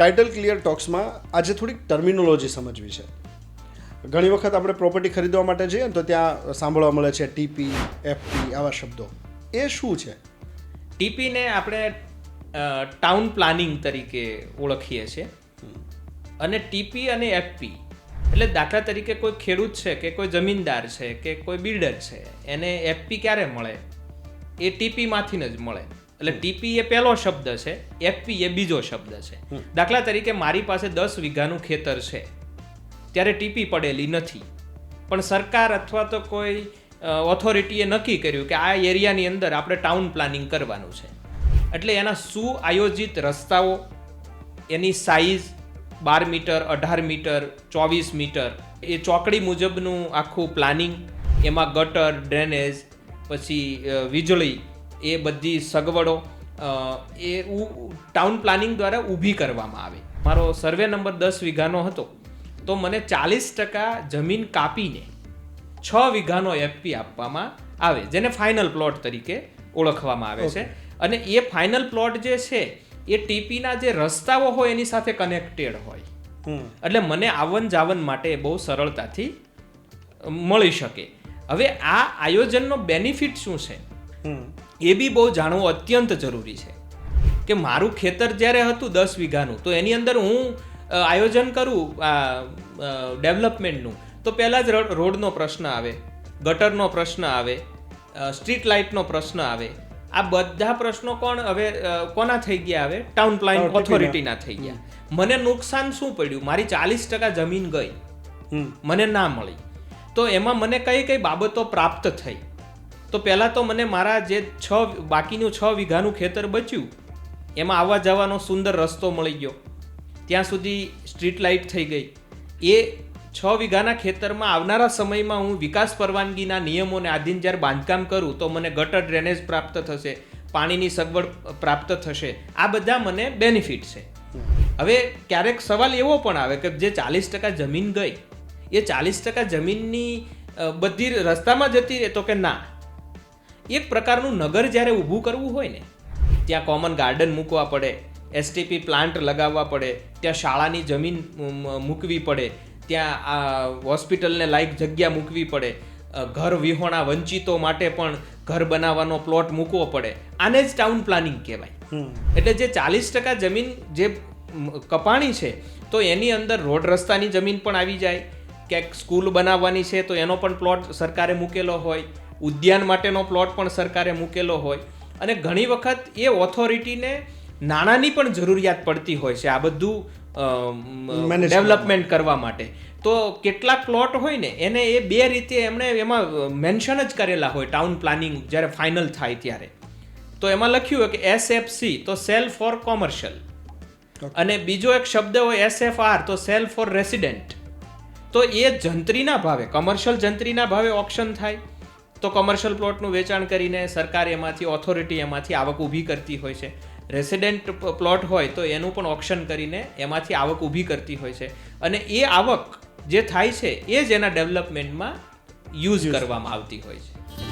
Title clear ટોક્સમાં આજે થોડીક terminology સમજવી છે. ઘણી વખત આપણે પ્રોપર્ટી ખરીદવા માટે જઈએ ને તો ત્યાં સાંભળવા મળે છે ટીપી, એફપી આવા શબ્દો. એ શું છે? ટીપીને આપણે ટાઉન પ્લાનિંગ તરીકે ઓળખીએ છીએ અને ટીપી અને એફપી એટલે દાખલા તરીકે કોઈ ખેડૂત છે કે કોઈ જમીનદાર છે કે કોઈ બિલ્ડર છે એને એફપી ક્યારે મળે? એ ટીપીમાંથી જ મળે. એટલે ટીપી એ પહેલો શબ્દ છે, એફપી એ બીજો શબ્દ છે. દાખલા તરીકે મારી પાસે 10 વીઘાનું ખેતર છે, ત્યારે ટીપી પડેલી નથી, પણ સરકાર અથવા તો કોઈ ઓથોરિટીએ નક્કી કર્યું કે આ એરિયાની અંદર આપણે ટાઉન પ્લાનિંગ કરવાનું છે. એટલે એના સુઆયોજિત રસ્તાઓ, એની સાઇઝ 12 મીટર, 18 મીટર, 24 મીટર, એ ચોકડી મુજબનું આખું પ્લાનિંગ, એમાં ગટર, ડ્રેનેજ, પછી વીજળી, એ બધી સગવડો એ ટાઉન પ્લાનિંગ દ્વારા ઊભી કરવામાં આવે. મારો સર્વે નંબર 10 વીઘાનો હતો તો મને 40% જમીન કાપીને 6 વીઘાનો એફપી આપવામાં આવે, જેને ફાઇનલ પ્લોટ તરીકે ઓળખવામાં આવે છે. અને એ ફાઇનલ પ્લોટ જે છે એ ટીપીના જે રસ્તાઓ હોય એની સાથે કનેક્ટેડ હોય, એટલે મને આવન જાવન માટે બહુ સરળતાથી મળી શકે. હવે આ આયોજનનો બેનિફિટ શું છે એ બી બહુ જાણવું અત્યંત જરૂરી છે. કે મારું ખેતર જ્યારે હતું 10 વીઘાનું, તો એની અંદર હું આયોજન કરું ડેવલપમેન્ટનું, તો પહેલાં જ રોડનો પ્રશ્ન આવે, ગટરનો પ્રશ્ન આવે, સ્ટ્રીટ લાઇટનો પ્રશ્ન આવે. આ બધા પ્રશ્નો કોના થઈ ગયા? હવે ટાઉન પ્લાનિંગ ઓથોરિટીના થઈ ગયા. મને નુકસાન શું પડ્યું? મારી 40% જમીન ગઈ, મને ના મળી. તો એમાં મને કઈ કઈ બાબતો પ્રાપ્ત થઈ? તો પહેલાં તો મને મારા જે બાકીનું 6 વીઘાનું ખેતર બચ્યું એમાં આવવા જવાનો સુંદર રસ્તો મળી ગયો, ત્યાં સુધી સ્ટ્રીટ લાઇટ થઈ ગઈ. એ 6 વીઘાના ખેતરમાં આવનારા સમયમાં હું વિકાસ પરવાનગીના નિયમોને આધીન જ્યારે બાંધકામ કરું તો મને ગટર, ડ્રેનેજ પ્રાપ્ત થશે, પાણીની સગવડ પ્રાપ્ત થશે. આ બધા મને બેનિફિટ છે. હવે ક્યારેક સવાલ એવો પણ આવે કે જે 40% જમીન ગઈ એ 40% જમીનની બધી રસ્તામાં જતી રહે, તો કે ના, એક પ્રકારનું નગર જ્યારે ઊભું કરવું હોય ને, ત્યાં કોમન ગાર્ડન મૂકવા પડે, એસટીપી પ્લાન્ટ લગાવવા પડે, ત્યાં શાળાની જમીન મૂકવી પડે, ત્યાં હોસ્પિટલને લાયક જગ્યા મૂકવી પડે, ઘર વિહોણા વંચિતો માટે પણ ઘર બનાવવાનો પ્લોટ મૂકવો પડે. આને જ ટાઉન પ્લાનિંગ કહેવાય. એટલે જે 40% જમીન જે કપાણી છે તો એની અંદર રોડ રસ્તાની જમીન પણ આવી જાય, ક્યાંક સ્કૂલ બનાવવાની છે તો એનો પણ પ્લોટ સરકારે મૂકેલો હોય, ઉદ્યાન માટેનો પ્લોટ પણ સરકારે મૂકેલો હોય. અને ઘણી વખત એ ઓથોરિટીને નાણાંની પણ જરૂરિયાત પડતી હોય છે આ બધું ડેવલપમેન્ટ કરવા માટે. તો કેટલાક પ્લોટ હોય ને એને એ બે રીતે એમણે એમાં મેન્શન જ કરેલા હોય ટાઉન પ્લાનિંગ જ્યારે ફાઇનલ થાય ત્યારે. તો એમાં લખ્યું હોય કે SFC તો સેલ ફોર કોમર્શિયલ, અને બીજો એક શબ્દ હોય SFR તો સેલ ફોર રેસિડેન્ટ. તો એ જંત્રીના ભાવે, કમર્શિયલ જંત્રીના ભાવે ઓક્શન થાય તો કમર્શિયલ પ્લોટનું વેચાણ કરીને સરકાર એમાંથી, ઓથોરિટી એમાંથી આવક ઊભી કરતી હોય છે. રેસિડેન્ટ પ્લોટ હોય તો એનું પણ ઓક્શન કરીને એમાંથી આવક ઊભી કરતી હોય છે. અને એ આવક જે થાય છે એ જ એના ડેવલપમેન્ટમાં યુઝ કરવામાં આવતી હોય છે.